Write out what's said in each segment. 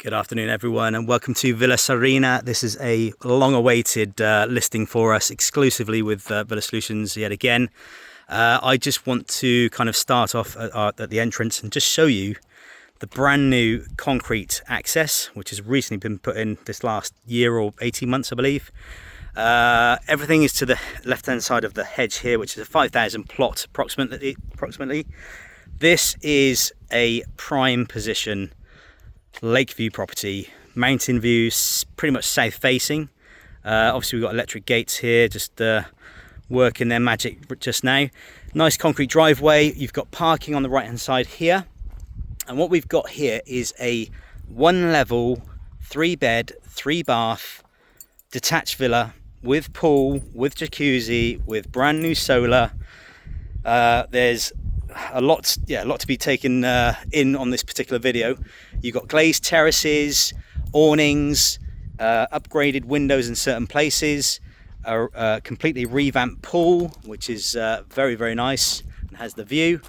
Good afternoon, everyone, and welcome to Villa Serena. This is a long-awaited listing for us, exclusively with VillaSolutions yet again. I just want to kind of start off at the entrance and just show you the brand new concrete access, which has recently been put in this last year or 18 months, I believe. Everything is to the left-hand side of the hedge here, which is a 5,000 plot approximately. This is a prime position lakeview property, mountain views, pretty much south facing. Obviously we've got electric gates here, just working their magic just now. Nice concrete driveway. You've got parking on the right hand side here, and what we've got here is a 1 level 3 bed 3 bath detached villa with pool, with jacuzzi, with brand new solar. There's a lot to be taken in on this particular video. You've got glazed terraces, awnings, upgraded windows in certain places, a completely revamped pool, which is very nice and has the view,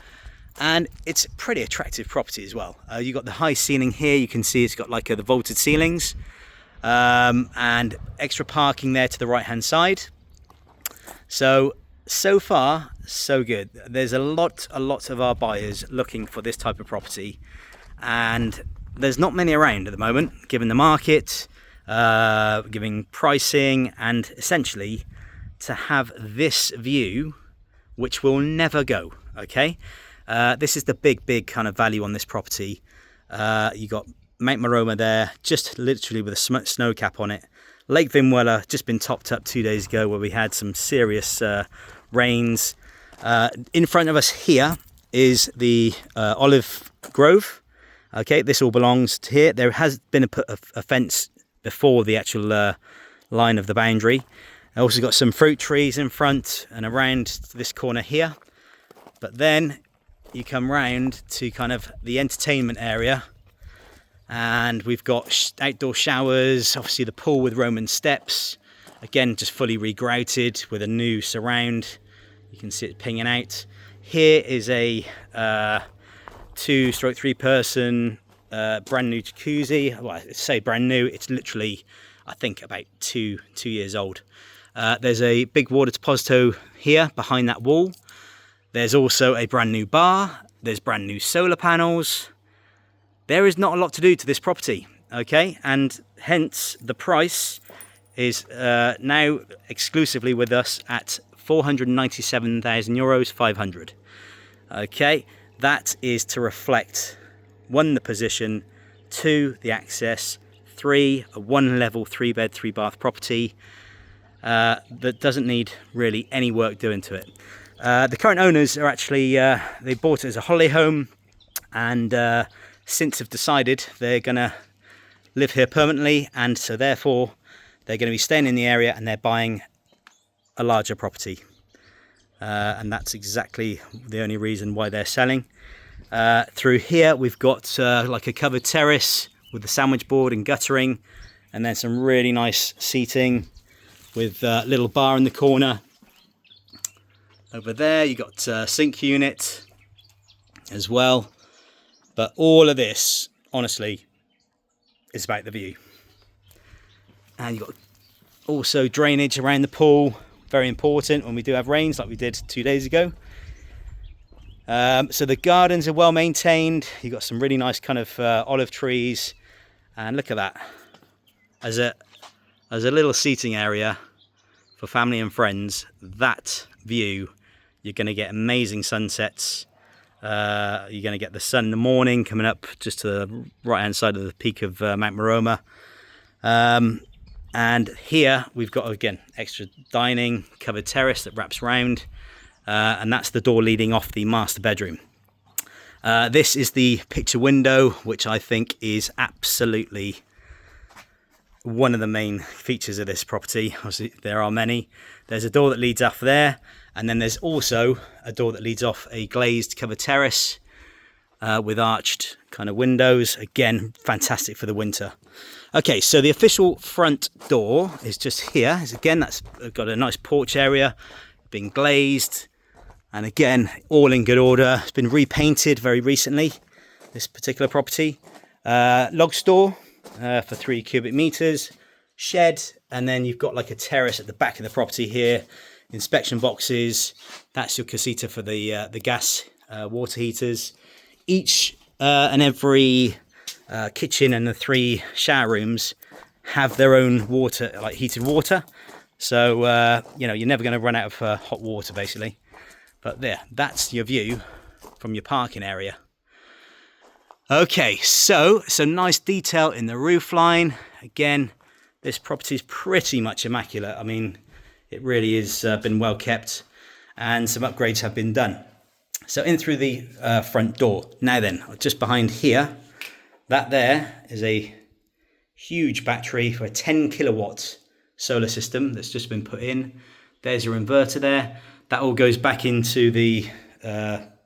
and it's a pretty attractive property as well. You've got the high ceiling here. You can see it's got like the vaulted ceilings, and extra parking there to the right hand side. So far, so good. There's a lot of our buyers looking for this type of property, and there's not many around at the moment, given the market, giving pricing, and essentially to have this view, which will never go. Okay, this is the big kind of value on this property. You got Mount Maroma there, just literally with a snow cap on it. Lake Vinuela just been topped up 2 days ago, where we had some serious rains. In front of us here is the olive grove. Okay, this all belongs to here. There has been a fence before the actual line of the boundary. I also got some fruit trees in front and around this corner here. But then you come round to kind of the entertainment area, and we've got outdoor showers, obviously the pool with Roman steps, again just fully regrouted with a new surround. You can see it pinging out. Here is a 2/3 person brand new jacuzzi. Well, I say brand new, it's literally I think about two years old. There's a big water deposito here behind that wall. There's also a brand new bar. There's brand new solar panels. There is not a lot to do to this property, okay, and hence the price is now exclusively with us at €497,000 500. Okay, that is to reflect 1, the position, 2, the access, 3, a 1 level 3 bed 3 bath property that doesn't need really any work doing to it. The current owners are actually they bought it as a holiday home, and since have decided they're gonna live here permanently, and so therefore they're going to be staying in the area, and they're buying a larger property, and that's exactly the only reason why they're selling. Through here we've got like a covered terrace with the sandwich board and guttering, and then some really nice seating with a little bar in the corner. Over there you got a sink unit as well, but all of this honestly is about the view. And you've got also drainage around the pool, very important when we do have rains like we did 2 days ago. So the gardens are well maintained. You've got some really nice kind of olive trees, and look at that. As a little seating area for family and friends, that view, you're going to get amazing sunsets. You're going to get the sun in the morning coming up just to the right hand side of the peak of Mount Maroma. And here we've got, again, extra dining, covered terrace that wraps round, and that's the door leading off the master bedroom. This is the picture window, which I think is absolutely one of the main features of this property. Obviously there are many. There's a door that leads off there, and then there's also a door that leads off a glazed covered terrace with arched kind of windows. Again, fantastic for the winter. Okay, so the official front door is just here. Again, that's got a nice porch area, been glazed, and again, all in good order. It's been repainted very recently, this particular property. Log store, for 3 cubic meters, shed, and then you've got like a terrace at the back of the property here, inspection boxes. That's your casita for the gas water heaters. Each and every kitchen and the 3 shower rooms have their own water, like heated water. So, you know, you're never going to run out of hot water basically. But there, that's your view from your parking area. Okay, so some nice detail in the roof line. Again, this property is pretty much immaculate. I mean, it really has been well kept, and some upgrades have been done. So in through the front door. Now then, just behind here, that there is a huge battery for a 10 kilowatt solar system that's just been put in. There's your inverter there. That all goes back into the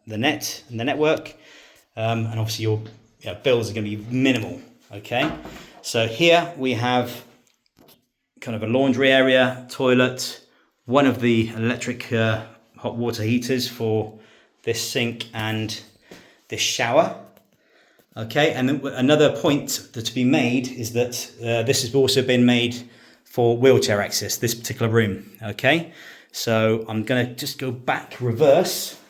net and the network, and obviously your bills are going to be minimal. Okay, so here we have kind of a laundry area, toilet, one of the electric hot water heaters for this sink and this shower. Okay, and then another point that's to be made is that this has also been made for wheelchair access, this particular room. Okay, so I'm going to just go back reverse.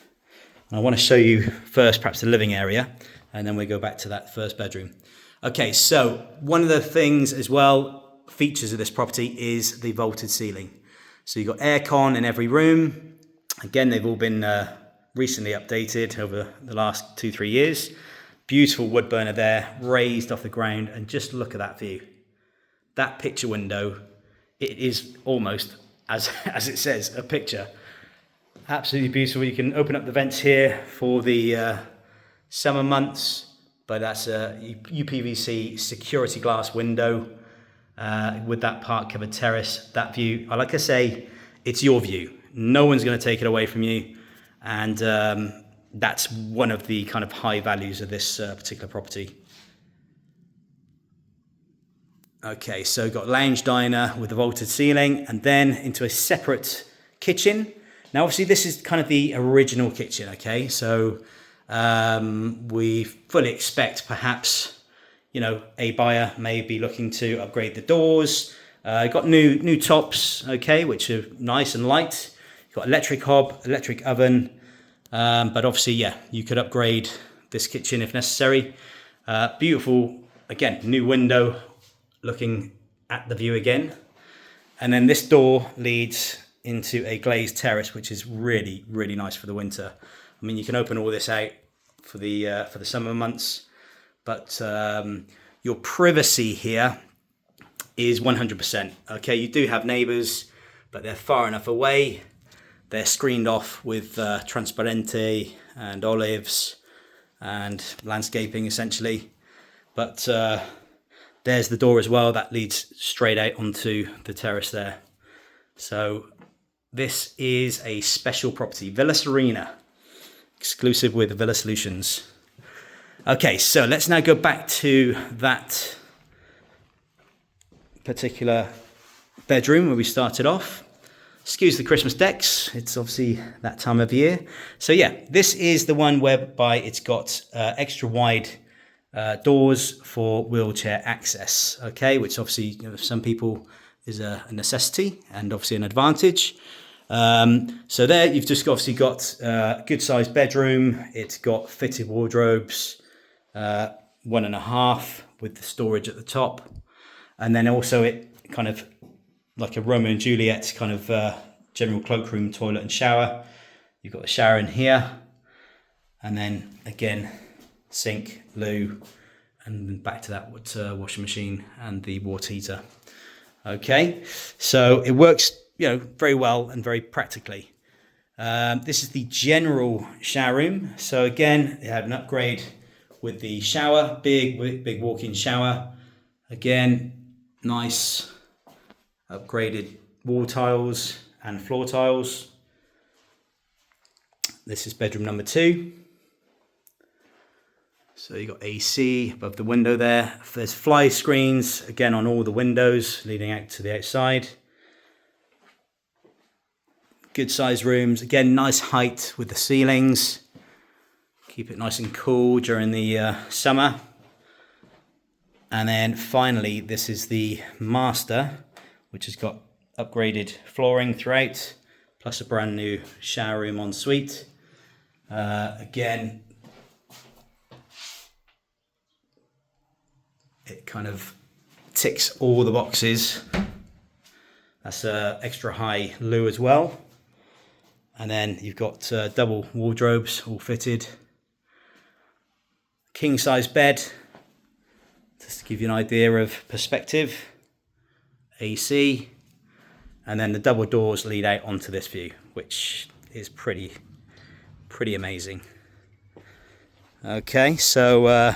I want to show you first perhaps the living area, and then we go back to that first bedroom. Okay, so one of the things as well, features of this property, is the vaulted ceiling. So you've got aircon in every room. Again, they've all been recently updated over the last 2-3 years. Beautiful wood burner there, raised off the ground, and just look at that view. That picture window, it is almost, as it says, a picture. Absolutely beautiful. You can open up the vents here for the summer months, but that's a UPVC security glass window with that park covered terrace. That view, like I say, it's your view. No one's going to take it away from you, and that's one of the kind of high values of this particular property. Okay, so got lounge diner with a vaulted ceiling, and then into a separate kitchen. Now, obviously, this is kind of the original kitchen, okay? So we fully expect perhaps, you know, a buyer may be looking to upgrade the doors. Got new tops, okay, which are nice and light. Got electric hob, electric oven, but obviously, yeah, you could upgrade this kitchen if necessary. Beautiful, again, new window looking at the view again. And then this door leads into a glazed terrace, which is really, really nice for the winter. I mean, you can open all this out for the summer months, but your privacy here is 100%. Okay, you do have neighbours, but they're far enough away. They're screened off with transparente and olives and landscaping, essentially. But there's the door as well that leads straight out onto the terrace there. So this is a special property, Villa Serena, exclusive with VillaSolutions. Okay, so let's now go back to that particular bedroom where we started off. Excuse the Christmas decks, it's obviously that time of year. So yeah, this is the one whereby it's got extra wide doors for wheelchair access, okay, which obviously, you know, for some people is a necessity and obviously an advantage. So there you've just obviously got a good sized bedroom. It's got fitted wardrobes, 1.5 with the storage at the top, and then also it kind of like a Romeo and Juliet kind of general cloakroom, toilet and shower. You've got the shower in here, and then again sink, loo, and back to that washing machine and the water heater. Okay, so it works, you know, very well and very practically. This is the general shower room. So again, they had an upgrade with the shower, big walk-in shower. Again, nice upgraded wall tiles and floor tiles. This is bedroom number 2. So you got AC above the window there. There's fly screens again on all the windows leading out to the outside. Good sized rooms. Again, nice height with the ceilings. Keep it nice and cool during the summer. And then finally, this is the master, which has got upgraded flooring throughout, plus a brand new shower room en suite. Again, it kind of ticks all the boxes. That's a extra high loo as well. And then you've got double wardrobes all fitted. King size bed, just to give you an idea of perspective. AC, and then the double doors lead out onto this view, which is pretty amazing. Okay, so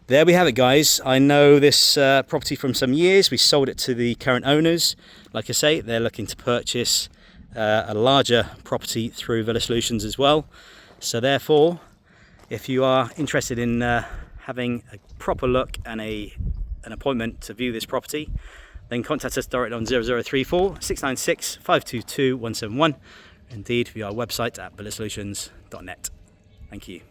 there we have it, guys. I know this property from some years. We sold it to the current owners. Like I say, they're looking to purchase a larger property through VillaSolutions as well. So therefore, if you are interested in having a proper look and an appointment to view this property, then contact us directly on 0034 696 522 171. Indeed, via our website at villasolutions.net. Thank you.